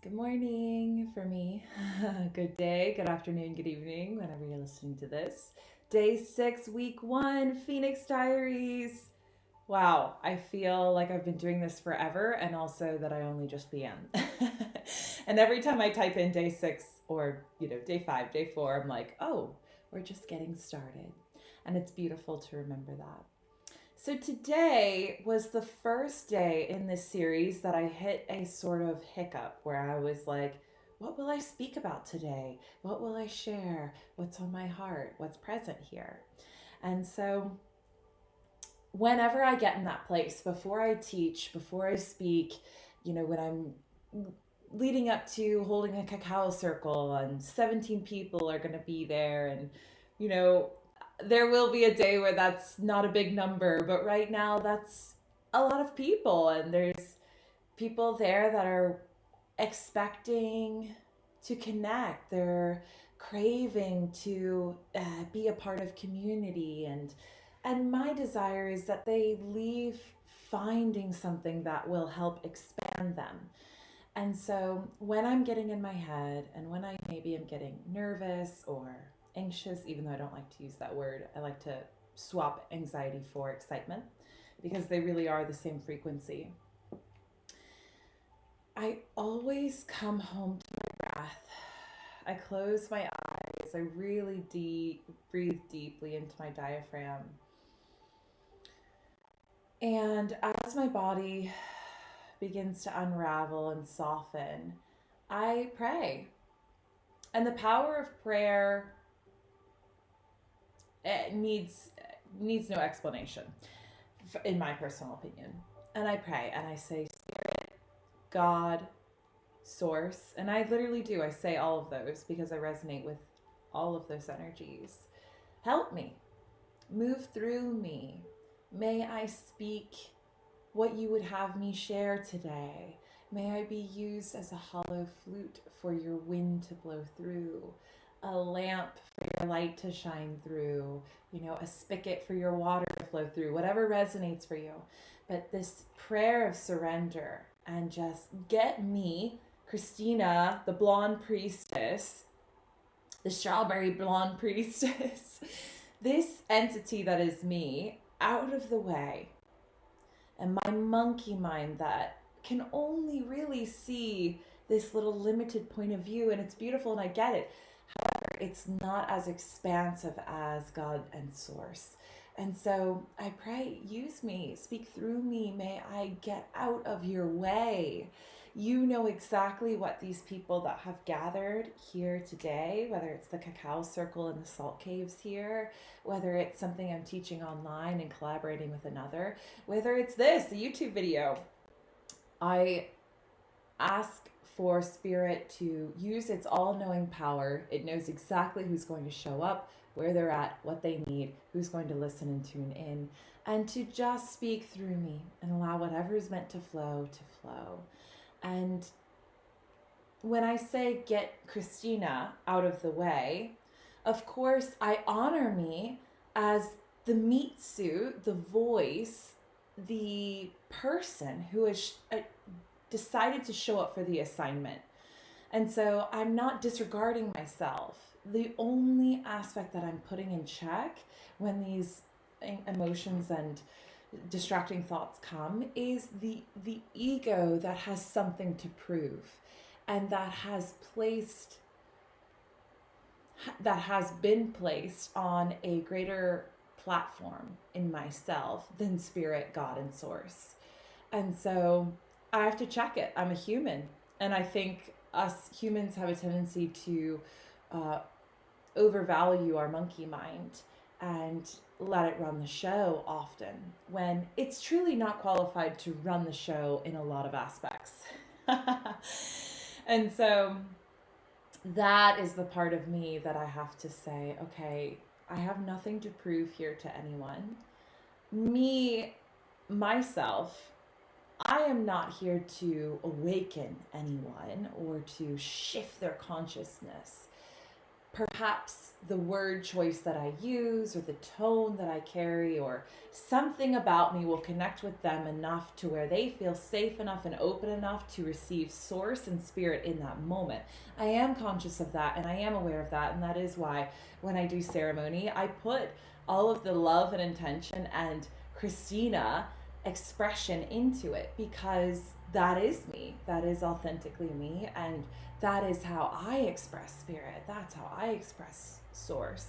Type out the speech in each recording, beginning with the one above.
Good morning for me. Good day, good afternoon, good evening, whenever you're listening to this. Day 6, week 1, Phoenix Diaries. Wow, I feel like I've been doing this forever and also that I only just began. And every time I type in day 6 or, day 5, day 4, I'm like, oh, we're just getting started. And it's beautiful to remember that. So today was the first day in this series that I hit a sort of hiccup where I was like, what will I speak about today? What will I share? What's on my heart? What's present here? And so whenever I get in that place, before I teach, before I speak, when I'm leading up to holding a cacao circle and 17 people are going to be there, and you know there will be a day where that's not a big number, but right now that's a lot of people, and there's people there that are expecting to connect. They're craving to be a part of community, and my desire is that they leave finding something that will help expand them. And so when I'm getting in my head and when I maybe am getting nervous or anxious, even though I don't like to use that word, I like to swap anxiety for excitement because they really are the same frequency. I always come home to my breath. I close my eyes. I really breathe deeply into my diaphragm. And as my body begins to unravel and soften, I pray. And the power of prayer, it needs no explanation, in my personal opinion. And I pray and I say, Spirit, God, Source, and I literally do. I say all of those because I resonate with all of those energies. Help me, move through me. May I speak what you would have me share today. May I be used as a hollow flute for your wind to blow through, a lamp for your light to shine through, a spigot for your water to flow through, whatever resonates for you. But this prayer of surrender and just get me, Christina, the blonde priestess, the strawberry blonde priestess, this entity that is me, out of the way. And my monkey mind that can only really see this little limited point of view, and it's beautiful and I get it. However, it's not as expansive as God and Source. And so I pray, use me, speak through me. May I get out of your way. You know exactly what these people that have gathered here today, whether it's the Cacao Circle in the Salt Caves here, whether it's something I'm teaching online and collaborating with another, whether it's this, the YouTube video. I ask for Spirit to use its all-knowing power. It knows exactly who's going to show up, where they're at, what they need, who's going to listen and tune in, and to just speak through me and allow whatever is meant to flow to flow. And when I say get Christina out of the way, of course, I honor me as the meat suit, the voice, the person who has decided to show up for the assignment. And so I'm not disregarding myself. The only aspect that I'm putting in check when these emotions and distracting thoughts come is the ego that has something to prove and that has been placed on a greater platform in myself than Spirit, God, and Source. And so I have to check it. I'm a human, and I think us humans have a tendency to overvalue our monkey mind and let it run the show often, when it's truly not qualified to run the show in a lot of aspects. And so that is the part of me that I have to say, okay, I have nothing to prove here to anyone. Myself, I am not here to awaken anyone or to shift their consciousness. perhaps the word choice that I use or the tone that I carry or something about me will connect with them enough to where they feel safe enough and open enough to receive source and spirit in that moment. I am conscious of that and I am aware of that, and that is why when I do ceremony, I put all of the love and intention and Christina expression into it, because that is me. That is authentically me, and that is how I express spirit. That's how I express source.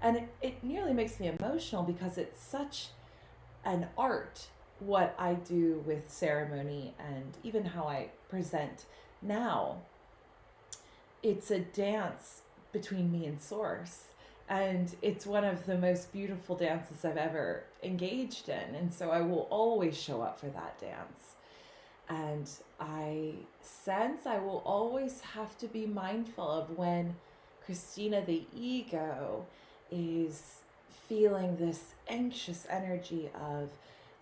And it nearly makes me emotional because it's such an art what I do with ceremony and even how I present now. It's a dance between me and source. And it's one of the most beautiful dances I've ever engaged in. And so I will always show up for that dance. And I sense I will always have to be mindful of when Christina, the ego, is feeling this anxious energy of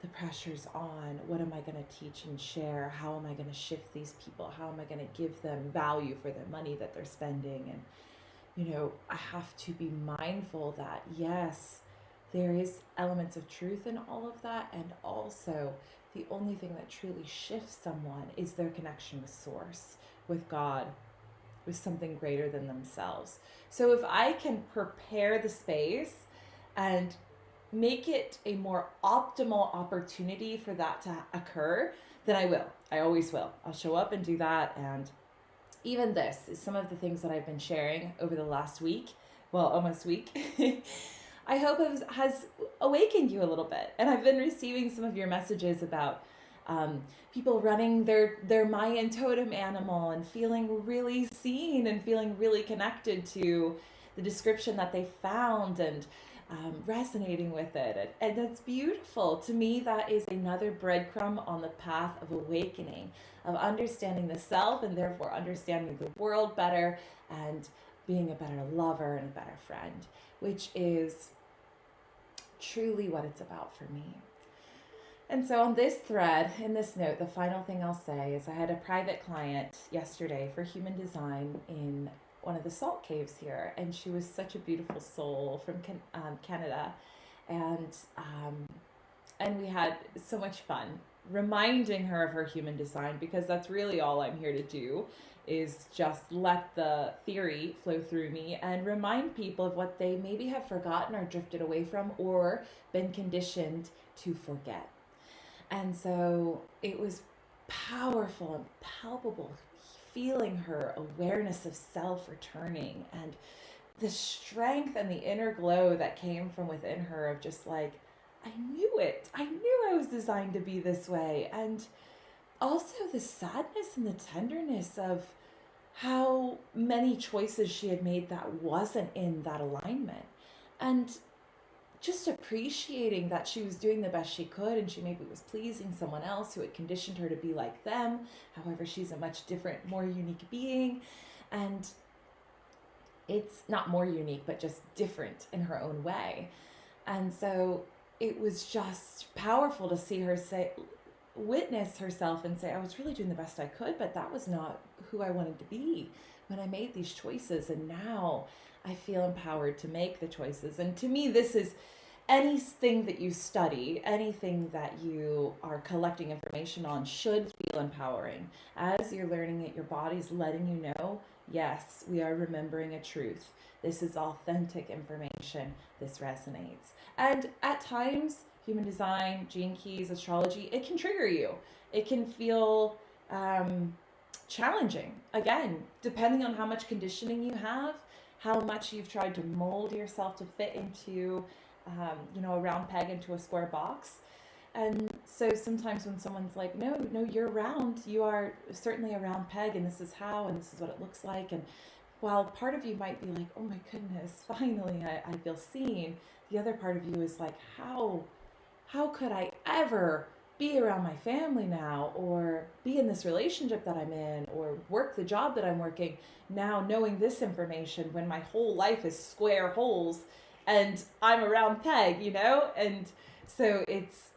the pressure's on. What am I going to teach and share? How am I going to shift these people? How am I going to give them value for the money that they're spending? And I have to be mindful that, yes, there is elements of truth in all of that. And also, the only thing that truly shifts someone is their connection with source, with God, with something greater than themselves. So if I can prepare the space and make it a more optimal opportunity for that to occur, then I will. I always will. I'll show up and do that. And even this is some of the things that I've been sharing over the last week, well, almost week. I hope it has awakened you a little bit. And I've been receiving some of your messages about people running their Mayan totem animal and feeling really seen and feeling really connected to the description that they found and resonating with it. And that's beautiful. To me, that is another breadcrumb on the path of awakening, of understanding the self and therefore understanding the world better and being a better lover and a better friend, which is truly what it's about for me. And so on this thread, in this note, the final thing I'll say is I had a private client yesterday for human design in one of the salt caves here, and she was such a beautiful soul from Canada, and we had so much fun reminding her of her human design, because that's really all I'm here to do, is just let the theory flow through me and remind people of what they maybe have forgotten or drifted away from or been conditioned to forget. And so it was powerful and palpable, feeling her awareness of self returning and the strength and the inner glow that came from within her of just like, I knew it. I knew I was designed to be this way. And also the sadness and the tenderness of how many choices she had made that wasn't in that alignment. And just appreciating that she was doing the best she could, and she maybe was pleasing someone else who had conditioned her to be like them. However, she's a much different, more unique being. And it's not more unique, but just different in her own way. And so it was just powerful to see her witness herself and say, I was really doing the best I could, but that was not who I wanted to be when I made these choices. And now I feel empowered to make the choices. And to me, this is anything that you study, anything that you are collecting information on should feel empowering. As you're learning it, your body's letting you know, yes, we are remembering a truth. This is authentic information. This resonates. And at times, human design, gene keys, astrology, it can trigger you. It can feel challenging. Again, depending on how much conditioning you have, how much you've tried to mold yourself to fit into, a round peg into a square box. And so sometimes when someone's like, no, you're round, you are certainly a round peg, and this is how, and this is what it looks like. And while part of you might be like, oh my goodness, finally I feel seen, the other part of you is like, how could I ever be around my family now, or be in this relationship that I'm in, or work the job that I'm working now, knowing this information when my whole life is square holes and I'm a round peg, And so it's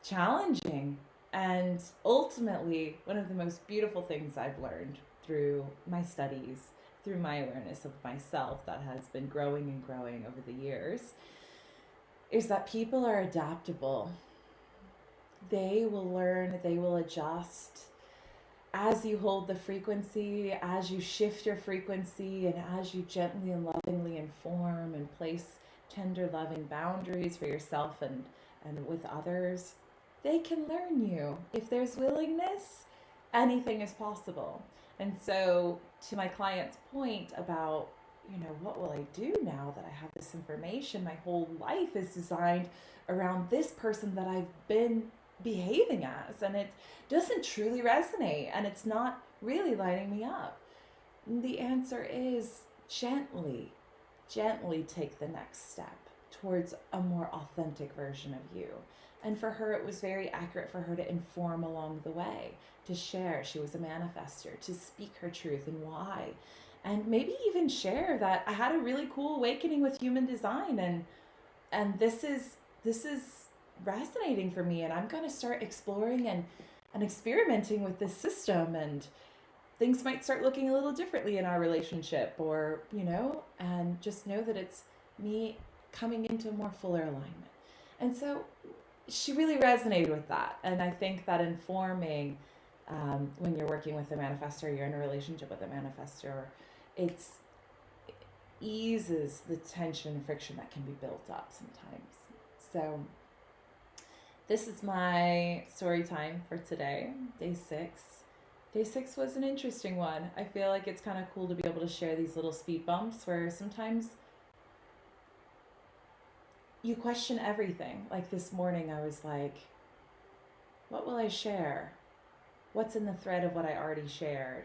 challenging. And ultimately, one of the most beautiful things I've learned through my studies through my awareness of myself that has been growing and growing over the years, is that people are adaptable. They will learn, they will adjust as you hold the frequency, as you shift your frequency, and as you gently and lovingly inform and place tender, loving boundaries for yourself and with others. They can learn you. If there's willingness, anything is possible. And so, to my client's point about, what will I do now that I have this information? My whole life is designed around this person that I've been behaving as, and it doesn't truly resonate, and it's not really lighting me up. The answer is gently take the next step towards a more authentic version of you. And for her, it was very accurate for her to inform along the way, to share. She was a manifester, to speak her truth and why. And maybe even share that I had a really cool awakening with human design, and this is resonating for me, and I'm going to start exploring and experimenting with this system, and things might start looking a little differently in our relationship, or, and just know that it's me coming into a more fuller alignment. And so she really resonated with that. And I think that informing, when you're working with a manifestor, you're in a relationship with a manifestor, it eases the tension and friction that can be built up sometimes. So this is my story time for today, day 6. Day 6 was an interesting one. I feel like it's kind of cool to be able to share these little speed bumps where sometimes you question everything. Like this morning, I was like, what will I share? What's in the thread of what I already shared?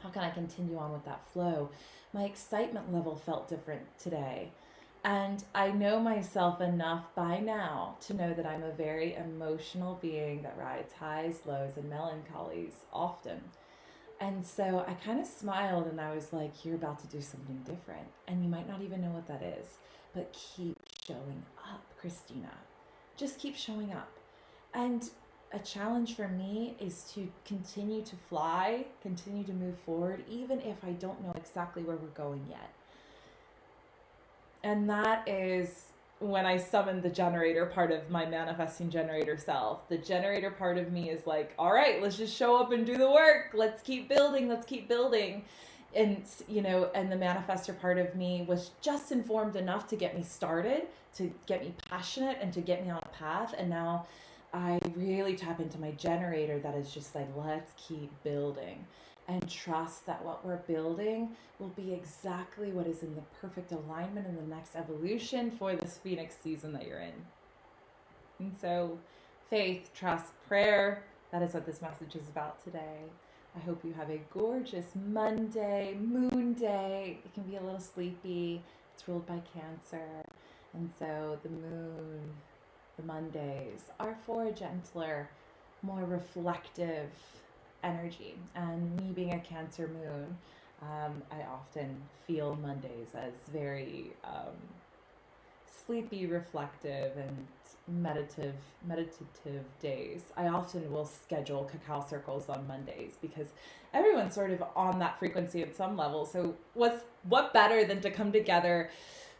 How can I continue on with that flow? My excitement level felt different today. And I know myself enough by now to know that I'm a very emotional being that rides highs, lows, and melancholies often. And so I kind of smiled and I was like, you're about to do something different. And you might not even know what that is, but keep showing up, Christina. Just keep showing up. And a challenge for me is to continue to fly, continue to move forward, even if I don't know exactly where we're going yet. And that is when I summon the generator part of my manifesting generator self. The generator part of me is like, all right, let's just show up and do the work. Let's keep building. And, and the manifestor part of me was just informed enough to get me started, to get me passionate, and to get me on a path. And now I really tap into my generator that is just like, let's keep building. And trust that what we're building will be exactly what is in the perfect alignment in the next evolution for this Phoenix season that you're in. And so faith, trust, prayer, that is what this message is about today. I hope you have a gorgeous Monday, moon day. It can be a little sleepy. It's ruled by Cancer. And so the moon, the Mondays are for a gentler, more reflective energy. And me being a Cancer moon, I often feel Mondays as very sleepy, reflective, and meditative days. I often will schedule cacao circles on Mondays because everyone's sort of on that frequency at some level. So what better than to come together,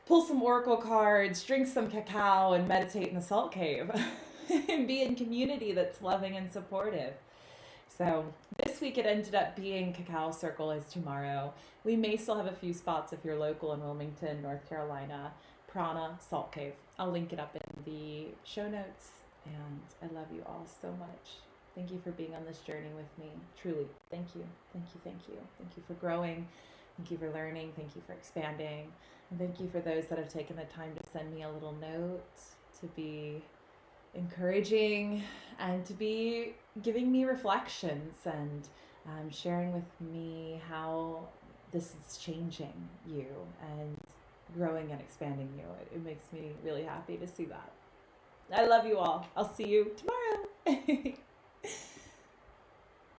pull some oracle cards, drink some cacao, and meditate in the salt cave and be in community that's loving and supportive. So this week it ended up being Cacao Circle is tomorrow. We may still have a few spots if you're local in Wilmington, North Carolina. Prana Salt Cave. I'll link it up in the show notes. And I love you all so much. Thank you for being on this journey with me. Truly, thank you. Thank you, thank you. Thank you for growing. Thank you for learning. Thank you for expanding. And thank you for those that have taken the time to send me a little note, to be encouraging, and to be giving me reflections and sharing with me how this is changing you and growing and expanding you. It makes me really happy to see that. I love you all. I'll see you tomorrow.